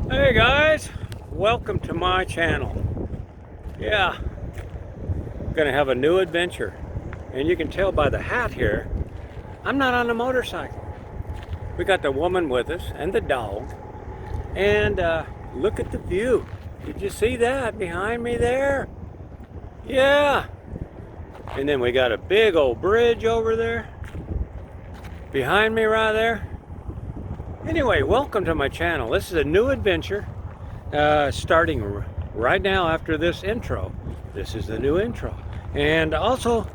Hey guys, welcome to my channel. Yeah, I'm gonna have a new adventure, and you can tell by the hat here, I'm not on a motorcycle. We got the woman with us and the dog, and look at the view. Did you see that behind me there? Yeah, and then we got a big old bridge over there behind me right there. Anyway, welcome to my channel. This is a new adventure starting right now after this intro. This is the new intro. And also,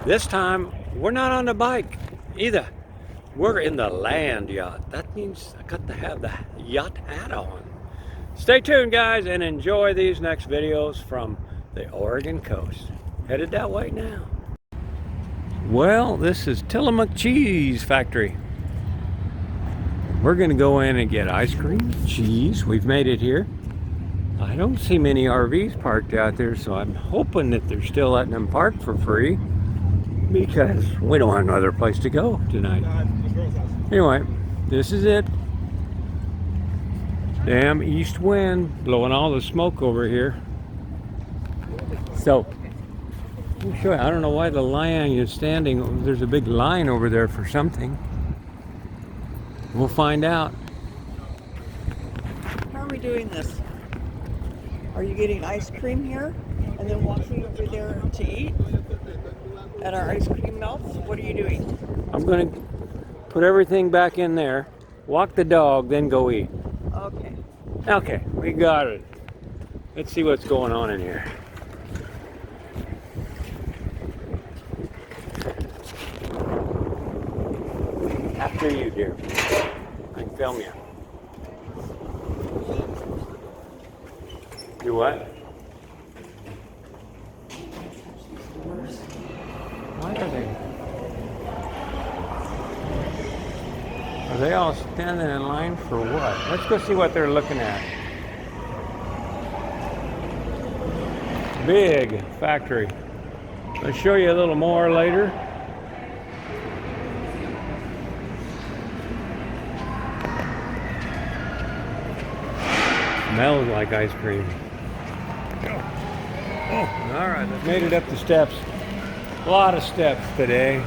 this time, we're not on the bike either. We're in the land yacht. That means I got to have the yacht hat on. Stay tuned, guys, and enjoy these next videos from the Oregon coast. Headed that way now. Well, this is Tillamook Cheese Factory. We're gonna go in and get ice cream, cheese. We've made it here. I don't see many RVs parked out there, so I'm hoping that they're still letting them park for free because we don't have no other place to go tonight. Anyway, this is it. Damn east wind blowing all the smoke over here. So, let me show you. I don't know why the lion is standing. There's a big line over there for something. We'll find out. How are we doing this? Are you getting ice cream here and then walking over there to eat at our ice cream melts? What are you doing? I'm going to put everything back in there, walk the dog, then go eat. Okay. Okay, we got it. Let's see what's going on in here. After you, dear. I can film you. Do what? Why are they all standing in line for what? Let's go see what they're looking at. Big factory. I'll show you a little more later. Smells like ice cream. Oh, all right, let's made it up the steps. A lot of steps today.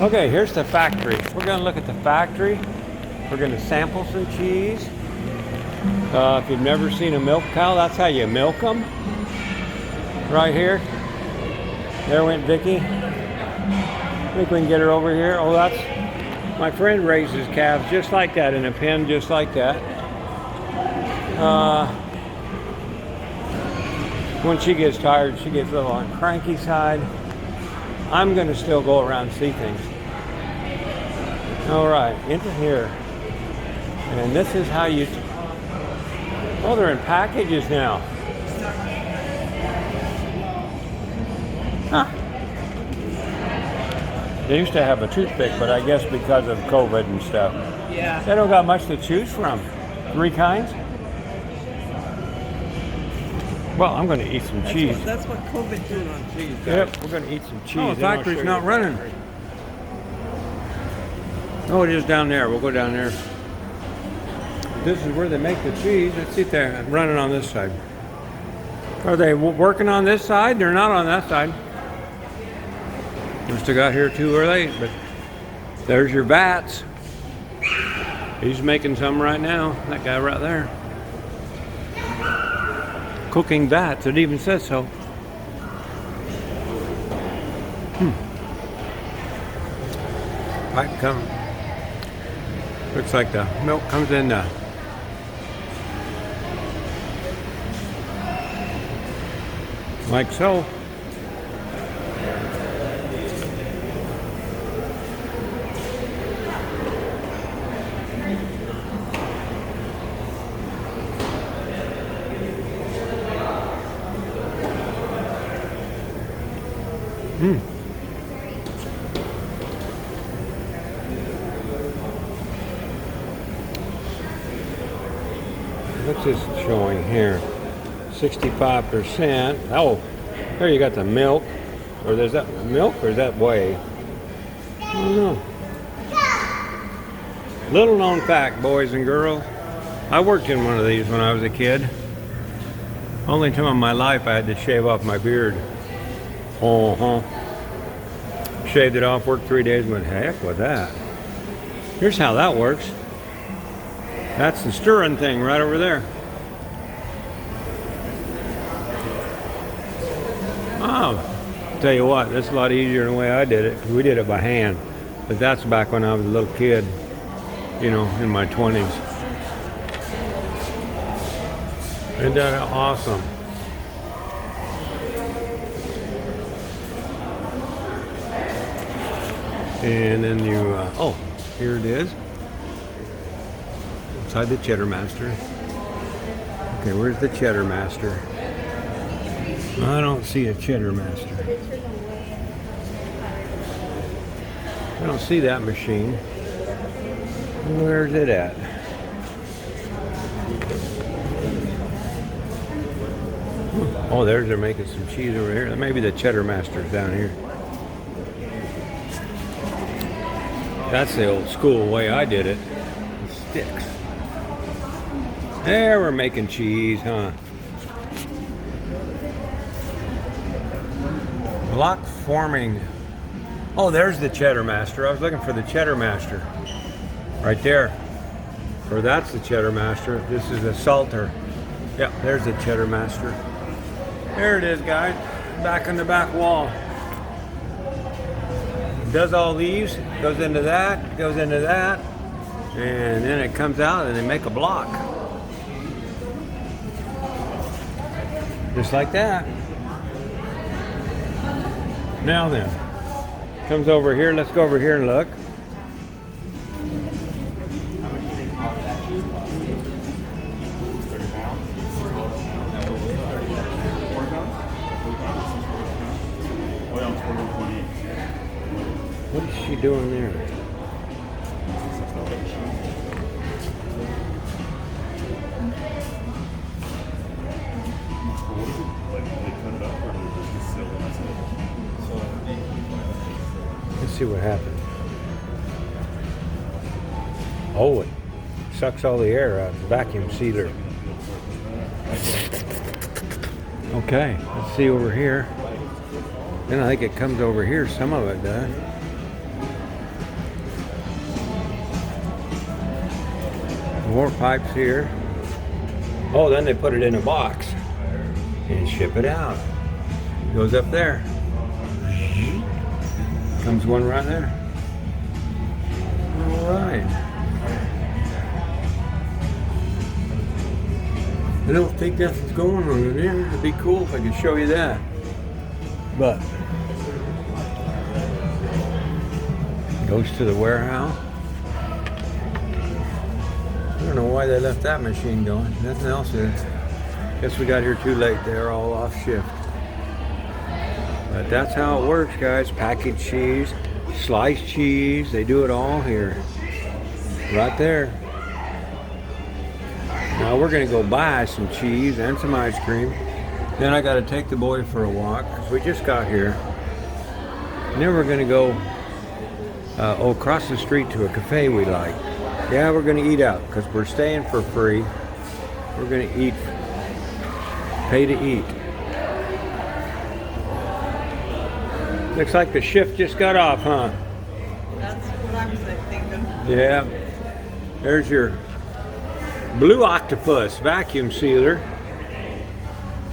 Okay, here's the factory. We're gonna look at the factory. We're gonna sample some cheese. If you've never seen a milk cow, that's how you milk them. Right here. There went Vicky. I think we can get her over here. Oh, that's my friend raises calves just like that in a pen, just like that. When she gets tired, she gets a little on the cranky side. I'm going to still go around and see things. All right, into here. And this is how you... Oh, they're in packages now. Huh. They used to have a toothpick, but I guess because of COVID and stuff. Yeah. They don't got much to choose from. 3 kinds? Well, I'm going to eat some cheese. That's what COVID did on cheese. Yep, we're going to eat some cheese. Oh, the factory's not running. Oh, it is down there. We'll go down there. This is where they make the cheese. Let's see if they're running on this side. Are they working on this side? They're not on that side. Must have got here too early, but there's your bats. He's making some right now. That guy right there. Cooking bats. It even says so. Pipe come. Looks like the milk comes in like so. What's this showing here? 65%. Oh, there you got the milk. Or is that milk or is that whey? I don't know. Little known fact, boys and girls. I worked in one of these when I was a kid. Only time in my life I had to shave off my beard. Shaved it off, worked 3 days, went heck with that. Here's how that works. That's the stirring thing right over there. Oh, tell you what, that's a lot easier than the way I did it. We did it by hand. But that's back when I was a little kid, you know, in my 20s. Isn't that awesome? And then you, oh, here it is. Inside the Cheddar Master. Okay, where's the Cheddar Master? I don't see a Cheddar Master. I don't see that machine. Where's it at? Oh, they're making some cheese over here. Maybe the Cheddar Master's down here. That's the old school way I did it. Sticks. There, we're making cheese, huh? Block forming. Oh, there's the Cheddar Master. I was looking for the Cheddar Master. Right there. Or that's the Cheddar Master. This is the salter. Yeah, there's the Cheddar Master. There it is, guys. Back on the back wall. Does all these, goes into that, and then it comes out and they make a block. Just like that. Now then, comes over here. Let's go over here and look. What is she doing there? Let's see what happens. Oh, it sucks all the air out. Vacuum sealer. Okay, let's see over here. Then I think it comes over here. Some of it does. More pipes here. Oh, then they put it in a box and ship it out. It goes up there. Comes one right there. All right. I don't think that's what's going on in there. It'd be cool if I could show you that. But goes to the warehouse. I don't know why they left that machine going. Nothing else is. Guess we got here too late. They're all off shift. But that's how it works, guys. Packaged cheese, sliced cheese. They do it all here. Right there. Now we're going to go buy some cheese and some ice cream. Then I got to take the boy for a walk because we just got here. And then we're going to go across the street to a cafe we like. Yeah, we're going to eat out because we're staying for free. We're going to eat. Pay to eat. Looks like the shift just got off, huh? That's what I was thinking. Yeah. There's your blue octopus vacuum sealer.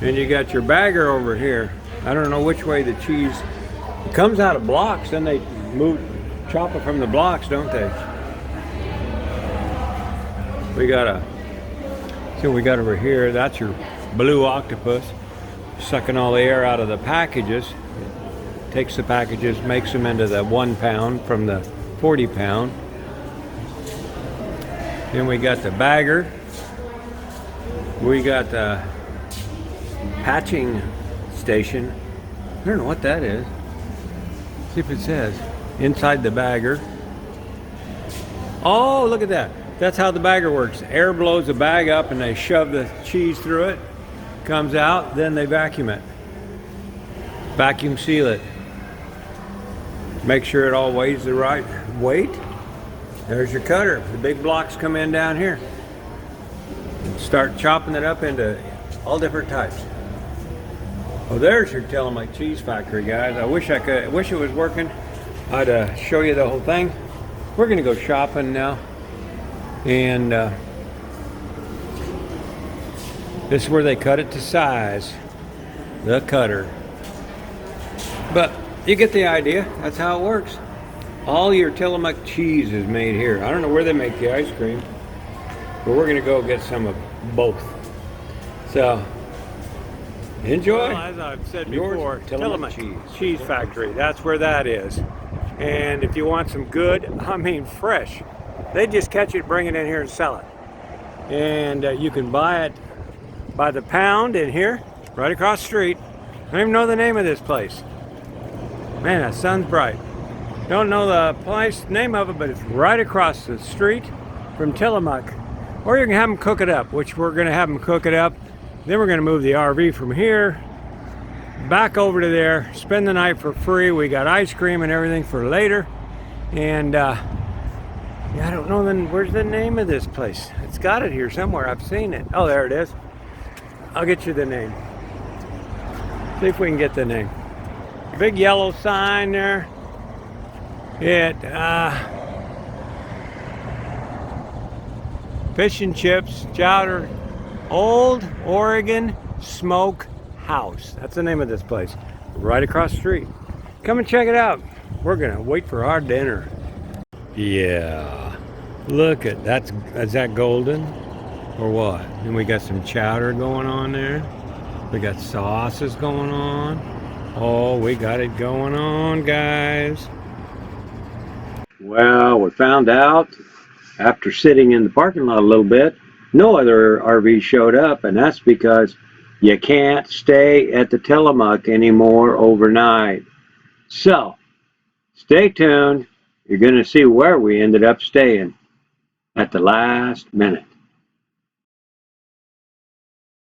And you got your bagger over here. I don't know which way the cheese. It comes out of blocks, then they chop it from the blocks, don't they? We got see what we got over here. That's your blue octopus, sucking all the air out of the packages. Takes the packages, makes them into the 1 pound from the 40 pound. Then we got the bagger. We got the hatching station. I don't know what that is. See if it says inside the bagger. Oh, look at that. That's how the bagger works. Air blows the bag up and they shove the cheese through it. Comes out, then they vacuum it. Vacuum seal it. Make sure it all weighs the right weight. There's your cutter. The big blocks come in down here. Start chopping it up into all different types. Oh, there's your Tillamook Cheese Factory, guys. I wish it was working. I'd show you the whole thing. We're gonna go shopping now, and this is where they cut it to size, the cutter. But you get the idea. That's how it works. All your Tillamook cheese is made here. I don't know where they make the ice cream, but we're gonna go get some of both. So enjoy. Well, as I've said before, Tillamook Cheese Factory. That's where that is. And if you want some good, I mean fresh, they just catch it, bring it in here and sell it. And you can buy it by the pound in here, right across the street. I don't even know the name of this place. Man, that sun's bright. Don't know the place name of it, but it's right across the street from Tillamook. Or you can have them cook it up, which we're gonna have them cook it up. Then we're gonna move the RV from here back over to there, spend the night for free. We got ice cream and everything for later. And yeah, I don't know then, where's the name of this place? It's got it here somewhere. I've seen it. Oh, there it is. I'll get you the name. See if we can get the name. Big yellow sign there. Fish and chips, chowder, Old Oregon Smoke House. That's the name of this place. Right across the street. Come and check it out. We're gonna wait for our dinner. Yeah. Look at that's is that golden? Or what? And we got some chowder going on there. We got sauces going on. Oh, we got it going on, guys. Well, we found out after sitting in the parking lot a little bit, no other RV showed up, and that's because you can't stay at the Tillamook anymore overnight. So, stay tuned. You're going to see where we ended up staying at the last minute.